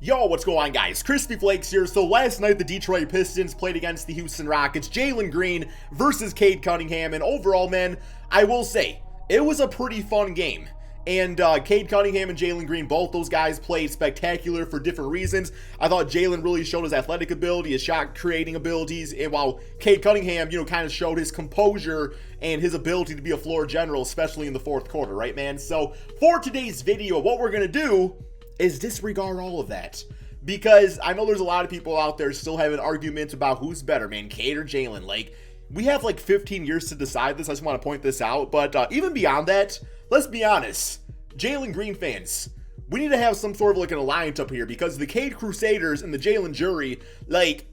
Yo, what's going on, guys? Crispy Flakes here. So last night, the Detroit Pistons played against the Houston Rockets. Jalen Green versus Cade Cunningham. And overall, man, I will say, it was a pretty fun game. And Cade Cunningham and Jalen Green, both those guys played spectacular for different reasons. I thought Jalen really showed his athletic ability, his shot creating abilities, and while Cade Cunningham, kind of showed his composure and his ability to be a floor general, especially in the fourth quarter, right, man? So for today's video, what we're going to do is disregard all of that. Because I know there's a lot of people out there still having arguments about who's better, man, Cade or Jalen. Like, we have like 15 years to decide this. I just want to point this out. But even beyond that, let's be honest, Jalen Green fans, we need to have some sort of like an alliance up here, because the Cade Crusaders and the Jalen jury, like,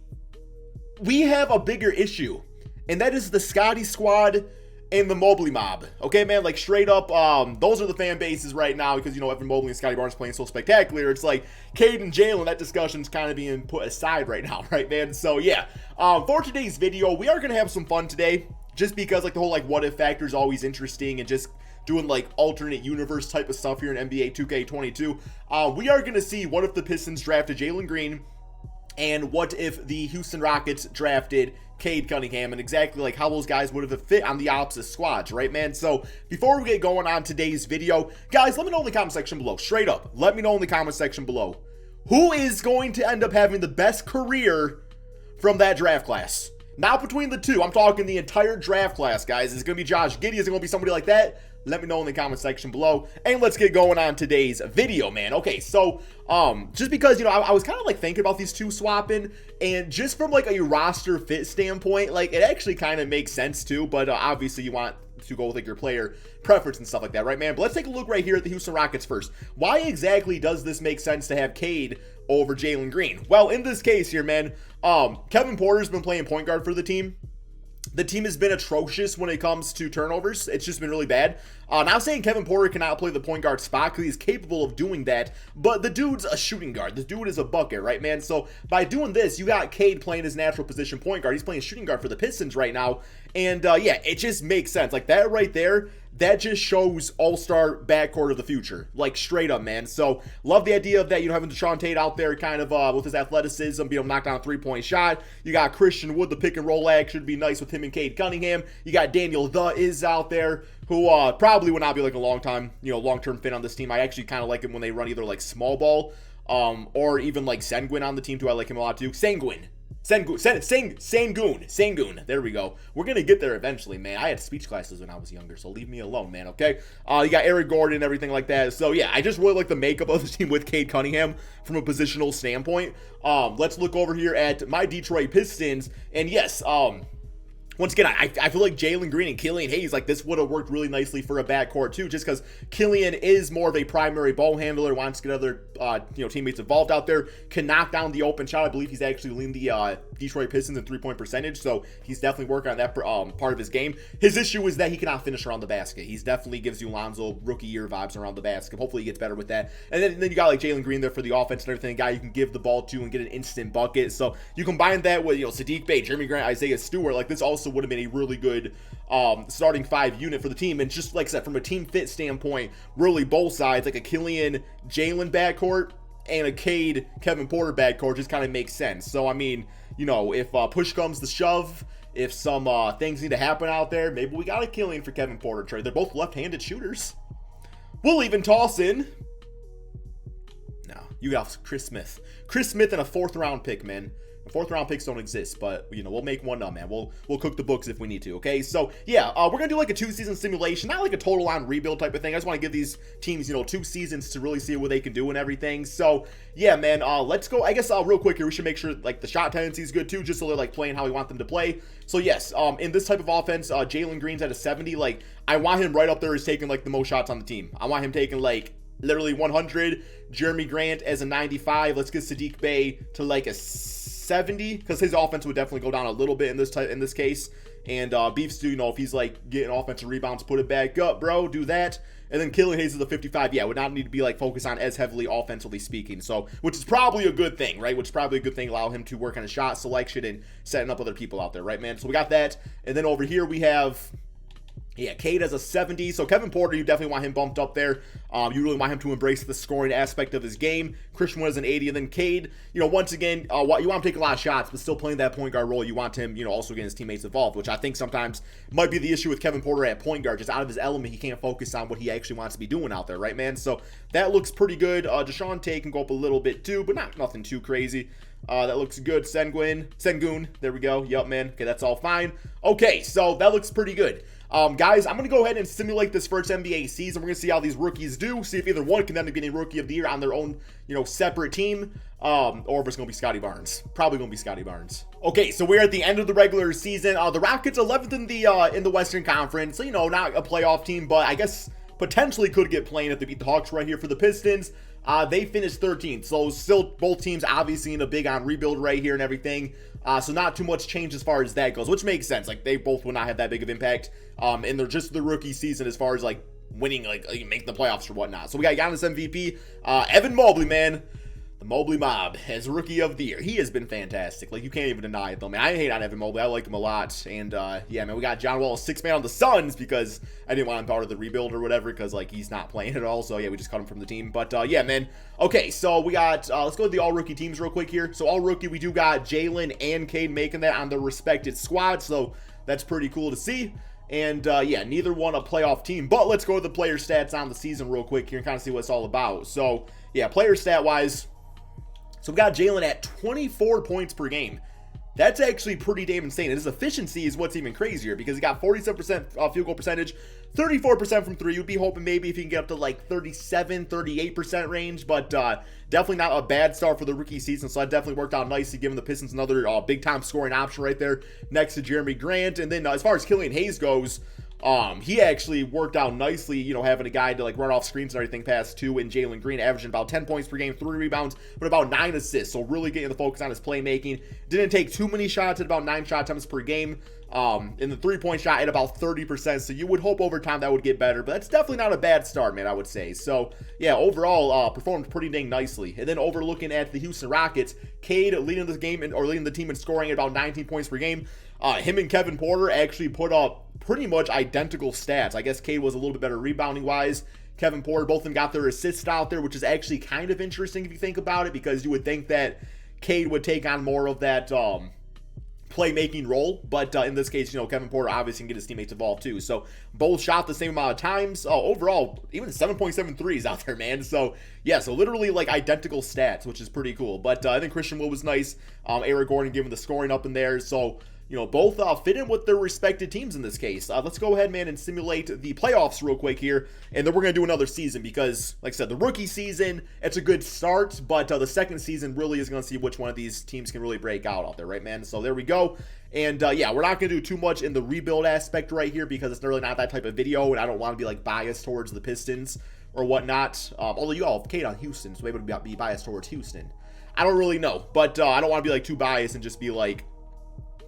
we have a bigger issue, and that is the Scotty Squad and the Mobley Mob. Okay, man, like straight up, those are the fan bases right now, because, Evan Mobley and Scotty Barnes playing so spectacular. It's like Cade and Jalen, that discussion's kind of being put aside right now, right, man? So yeah, for today's video, we are going to have some fun today, just because like the whole like what if factor is always interesting, and just doing like alternate universe type of stuff here in NBA 2K22. We are going to see what if the Pistons drafted Jalen Green, and what if the Houston Rockets drafted Cade Cunningham, and exactly like how those guys would have fit on the opposite squads, right, man? So before we get going on today's video, guys, let me know in the comment section below, straight up, let me know in the comment section below, who is going to end up having the best career from that draft class? Not between the two, I'm talking the entire draft class, guys. Is it going to be Josh Giddey? Is it going to be somebody like that? Let me know in the comment section below, and let's get going on today's video, man. Okay, so just because I was kind of like thinking about these two swapping, and just from like a roster fit standpoint, like it actually kind of makes sense too. But obviously you want to go with like your player preference and stuff like that, right, man? But let's take a look right here at the Houston Rockets first. Why exactly does this make sense to have Cade over Jalen Green? Well, in this case here, man, Kevin Porter's been playing point guard for the team. The team has been atrocious when it comes to turnovers. It's just been really bad. Not saying Kevin Porter cannot play the point guard spot, because he's capable of doing that, but the dude's a shooting guard. The dude is a bucket, right, man? So by doing this, you got Cade playing his natural position point guard. He's playing shooting guard for the Pistons right now, and yeah, it just makes sense. Like that right there, that just shows all-star backcourt of the future, like straight up, man. So love the idea of that, having Deshaun Tate out there kind of with his athleticism, being able to knock down a three-point shot. You got Christian Wood, the pick and roll act should be nice with him and Cade Cunningham. You got Daniel Is out there, who probably would not be like a long-term fit on this team. I actually kind of like him when they run either like small ball or even like Sengun on the team too. I like him a lot too. Sengun. There we go. We're going to get there eventually, man. I had speech classes when I was younger, so leave me alone, man, okay? You got Eric Gordon and everything like that. So, yeah, I just really like the makeup of the team with Cade Cunningham from a positional standpoint. Let's look over here at my Detroit Pistons. And, yes, once again, I feel like Jalen Green and Killian Hayes, like this would have worked really nicely for a backcourt too, just because Killian is more of a primary ball handler, wants to get other teammates involved out there, can knock down the open shot. I believe he's actually leading the Detroit Pistons in three-point percentage, so he's definitely working on that part of his game. His issue is that he cannot finish around the basket. He's definitely gives you Lonzo rookie year vibes around the basket. Hopefully he gets better with that. And then you got like Jalen Green there for the offense and everything, a guy you can give the ball to and get an instant bucket. So you combine that with Sadiq Bey, Jeremy Grant, Isaiah Stewart, like this also would have been a really good starting five unit for the team. And just like I said, from a team fit standpoint, really both sides, like a Killian Jalen backcourt and a Cade Kevin Porter backcourt just kind of makes sense. So I mean, if push comes to shove, if some things need to happen out there, maybe we got a Killian for Kevin Porter trade. They're both left-handed shooters. We'll even toss in, no, you got Chris Smith and a fourth-round pick, man. Fourth-round picks don't exist, but, we'll make one up, man. We'll cook the books if we need to, okay? So, yeah, we're going to do, like, a two-season simulation. Not, like, a total-on rebuild type of thing. I just want to give these teams, 2 seasons to really see what they can do and everything. So, yeah, man, let's go. I guess, real quick here, we should make sure, like, the shot tendency is good, too, just so they're, like, playing how we want them to play. So, yes, in this type of offense, Jalen Green's at a 70. Like, I want him right up there as taking, like, the most shots on the team. I want him taking, like, literally 100. Jeremy Grant as a 95. Let's get Sadiq Bey to, like, a 70, because his offense would definitely go down a little bit in this case. And Beef Stew, if he's like getting offensive rebounds, put it back up, bro, do that. And then Killian Hayes is a 55. Yeah, would not need to be like focused on as heavily offensively speaking. So, which is probably a good thing, right? Which is probably a good thing, allow him to work on his shot selection and setting up other people out there, right, man? So we got that. And then over here we have Yeah, Cade has a 70, so Kevin Porter, you definitely want him bumped up there. You really want him to embrace the scoring aspect of his game. Christian has an 80, and then Cade, once again, you want him to take a lot of shots, but still playing that point guard role. You want him, also getting his teammates involved, which I think sometimes might be the issue with Kevin Porter at point guard. Just out of his element, he can't focus on what he actually wants to be doing out there, right, man? So that looks pretty good. DeShante can go up a little bit too, but nothing too crazy. That looks good. Sengun, there we go. Yup, man. Okay, that's all fine. Okay, so that looks pretty good. Guys, I'm going to go ahead and simulate this first NBA season. We're going to see how these rookies do, see if either one can end up getting Rookie of the Year on their own, separate team, or if it's going to be Scotty Barnes. Probably going to be Scotty Barnes. Okay, so we're at the end of the regular season. The Rockets 11th in the Western Conference, so, not a playoff team, but I guess potentially could get playing if they beat the Hawks right here. For the Pistons, they finished 13th, so still both teams obviously in a big on rebuild right here and everything. So not too much change as far as that goes, which makes sense. Like, they both will not have that big of impact in their just the rookie season as far as like winning, like making the playoffs or whatnot. So we got Giannis MVP, Evan Mobley, man. The Mobley Mob as Rookie of the Year. He has been fantastic. Like, you can't even deny it, though, man. I hate on Evan Mobley. I like him a lot. And, yeah, man, we got John Wall, 6-man on the Suns because I didn't want him part of the rebuild or whatever because, like, he's not playing at all. So, yeah, we just cut him from the team. But, yeah, man. Okay, so we got, let's go to the all-rookie teams real quick here. So, all-rookie, we do got Jalen and Cade making that on their respected squad. So, that's pretty cool to see. And, yeah, neither one a playoff team. But let's go to the player stats on the season real quick here and kind of see what it's all about. So, yeah, player stat-wise, so we got Jalen at 24 points per game. That's actually pretty damn insane. And his efficiency is what's even crazier because he got 47% field goal percentage, 34% from three. You'd be hoping maybe if he can get up to like 37, 38% range, but definitely not a bad start for the rookie season. So that definitely worked out nicely, giving the Pistons another big time scoring option right there next to Jeremy Grant. And then as far as Killian Hayes goes, he actually worked out nicely, having a guy to like run off screens and everything past two, and Jalen Green averaging about 10 points per game, 3 rebounds, but about 9 assists. So really getting the focus on his playmaking. Didn't take too many shots at about 9 shot attempts per game. In the 3-point shot at about 30%. So you would hope over time that would get better, but that's definitely not a bad start, man, I would say. So yeah, overall, performed pretty dang nicely. And then overlooking at the Houston Rockets, Cade leading the game or leading the team in scoring at about 19 points per game. Him and Kevin Porter actually put up pretty much identical stats. I guess Cade was a little bit better rebounding wise. Kevin Porter, both of them got their assists out there, which is actually kind of interesting if you think about it, because you would think that Cade would take on more of that playmaking role, but in this case, Kevin Porter obviously can get his teammates involved too. So both shot the same amount of times. Overall, even 7.7 threes out there, man. So yeah, so literally like identical stats, which is pretty cool. But I think Christian Wood was nice. Eric Gordon giving the scoring up in there. So both fit in with their respected teams in this case. Let's go ahead, man, and simulate the playoffs real quick here, and then we're going to do another season because, like I said, the rookie season, it's a good start, but the second season really is going to see which one of these teams can really break out there, right, man? So there we go. And, yeah, we're not going to do too much in the rebuild aspect right here because it's really not that type of video, and I don't want to be, like, biased towards the Pistons or whatnot. Although you all have Cade on Houston, so maybe it would be biased towards Houston. I don't really know, but I don't want to be, like, too biased and just be, like,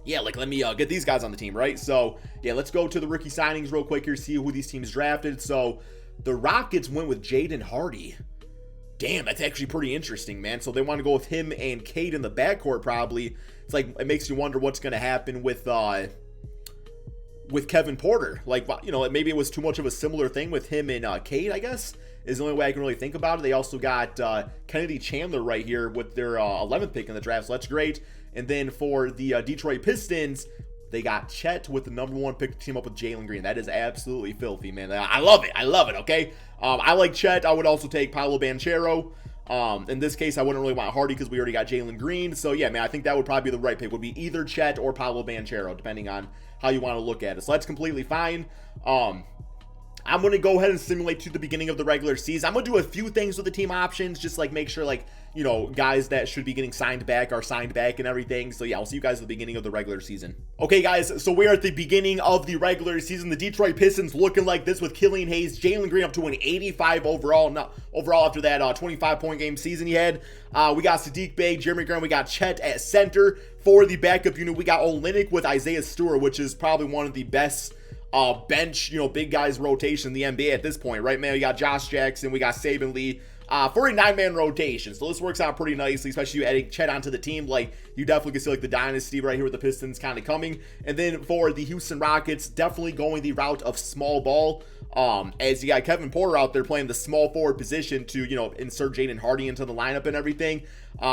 yeah, like, let me get these guys on the team, right? So, yeah, let's go to the rookie signings real quick here, see who these teams drafted. So, the Rockets went with Jaden Hardy. Damn, that's actually pretty interesting, man. So, they want to go with him and Cade in the backcourt, probably. It's like, it makes you wonder what's going to happen with Kevin Porter. Like, maybe it was too much of a similar thing with him and Cade, I guess, is the only way I can really think about it. They also got Kennedy Chandler right here with their 11th pick in the draft, so that's great. And then for the Detroit Pistons, they got Chet with the number 1 pick to team up with Jalen Green. That is absolutely filthy, man. I love it. I love it, okay? I like Chet. I would also take Paolo Banchero. In this case, I wouldn't really want Hardy because we already got Jalen Green. So, yeah, man, I think that would probably be the right pick. Would be either Chet or Paolo Banchero, depending on how you want to look at it. So that's completely fine. I'm going to go ahead and simulate to the beginning of the regular season. I'm going to do a few things with the team options, just like make sure like, guys that should be getting signed back are signed back and everything. So yeah, I'll see you guys at the beginning of the regular season. Okay, guys, so we're at the beginning of the regular season. The Detroit Pistons looking like this with Killian Hayes, Jalen Green up to an 85 overall. Now, overall after that 25-point game season he had. We got Sadiq Bey, Jeremy Grant, we got Chet at center. For the backup unit, we got Olynyk with Isaiah Stewart, which is probably one of the best bench, big guys rotation in the NBA at this point, right, man? We got Josh Jackson, we got Saban Lee, for a 9-man rotation. So this works out pretty nicely, especially you adding Chet onto the team. Like, you definitely can see like the dynasty right here with the Pistons kind of coming. And then for the Houston Rockets, definitely going the route of small ball. As you got Kevin Porter out there playing the small forward position to, you know, insert Jaden Hardy into the lineup and everything.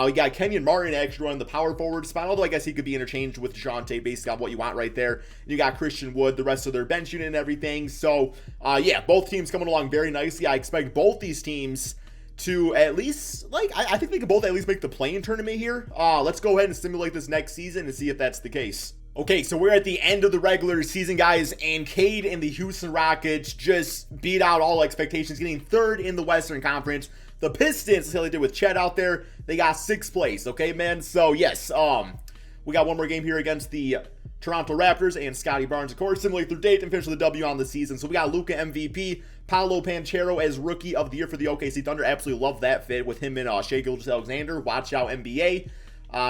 We got Kenyon Martin actually running the power forward spot, although I guess he could be interchanged with DeJounte based on what you want right there. You got Christian Wood, the rest of their bench unit and everything. So, yeah, both teams coming along very nicely. I expect both these teams to at least, like, I think they could both at least make the play-in tournament here. Let's go ahead and simulate this next season and see if that's the case. Okay, so we're at the end of the regular season, guys, and Cade and the Houston Rockets just beat out all expectations, getting 3rd in the Western Conference. The Pistons, that's how they did with Chet out there, they got 6th place, okay, man? So, yes, we got one more game here against the Toronto Raptors and Scotty Barnes, of course, simulate through date and finish with a W on the season. So we got Luka MVP, Paolo Banchero as Rookie of the Year for the OKC Thunder. Absolutely love that fit with him and Shai Gilgeous-Alexander. Watch out, NBA.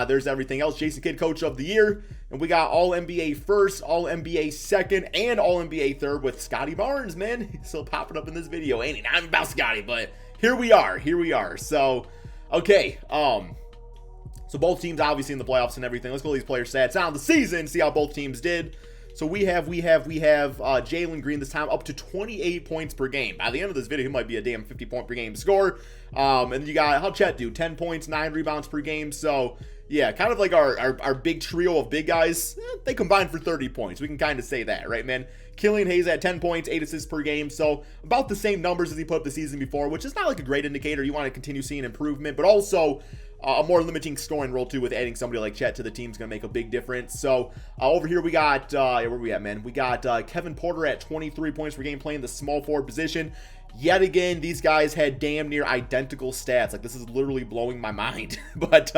There's everything else. Jason Kidd, Coach of the Year. And we got All-NBA first, All-NBA second, and All-NBA third with Scotty Barnes, man. He's still popping up in this video, ain't he? Not about Scotty, but here we are. Here we are. So, okay. So both teams obviously in the playoffs and everything. Let's go to these player stats on the season, see how both teams did. So we have Jalen Green this time up to 28 points per game. By the end of this video, he might be a damn 50-point per game score. And you got, how'd Chet do? 10 points, 9 rebounds per game. So, yeah, kind of like our big trio of big guys. They combined for 30 points. We can kind of say that, right, man? Killian Hayes at 10 points, 8 assists per game. So, about the same numbers as he put up the season before, which is not like a great indicator. You want to continue seeing improvement, but also a more limiting scoring role, too, with adding somebody like Chet to the team is going to make a big difference. So, over here we got, where are we at, man? We got Kevin Porter at 23 points per game playing the small forward position. Yet again, these guys had damn near identical stats. Like, this is literally blowing my mind. But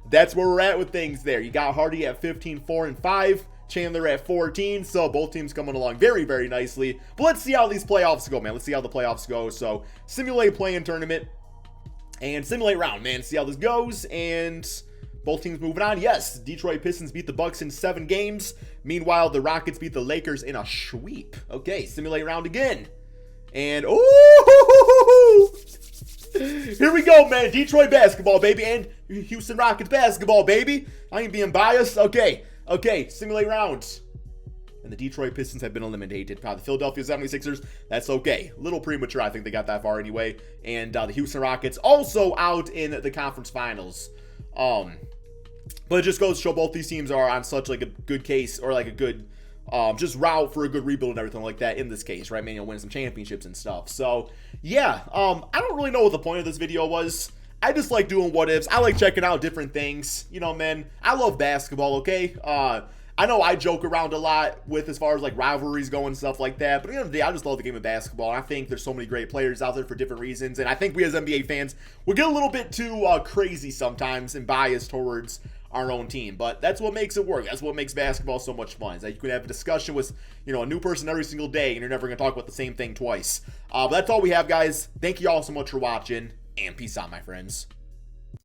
that's where we're at with things there. You got Hardy at 15, 4, and 5. Chandler at 14. So both teams coming along very, very nicely. But let's see how these playoffs go, man. Let's see how the playoffs go. So simulate play-in tournament and simulate round, man. See how this goes. And both teams moving on. Yes, Detroit Pistons beat the Bucks in 7 games. Meanwhile, the Rockets beat the Lakers in a sweep. Okay, simulate round again. And, ooh, here we go, man. Detroit basketball, baby, and Houston Rockets basketball, baby. I ain't being biased. Okay, simulate rounds. And the Detroit Pistons have been eliminated. The Philadelphia 76ers, that's okay. A little premature. I think they got that far anyway. And the Houston Rockets also out in the conference finals. But it just goes to show both these teams are on such like a good case, or like a good just route for a good rebuild and everything like that in this case, right, man? You'll win some championships and stuff. So, yeah, I don't really know what the point of this video was. I just like doing what ifs. I like checking out different things. You know, man, I love basketball, okay? I know I joke around a lot with as far as like rivalries go and stuff like that, but at the end of the day, I just love the game of basketball. And I think there's so many great players out there for different reasons, and I think we as NBA fans will get a little bit too crazy sometimes and biased towards our own team, but that's what makes it work. That's what makes basketball so much fun, is that you can have a discussion with, you know, a new person every single day, and you're never going to talk about the same thing twice. But that's all we have, guys. Thank you all so much for watching, and peace out, my friends.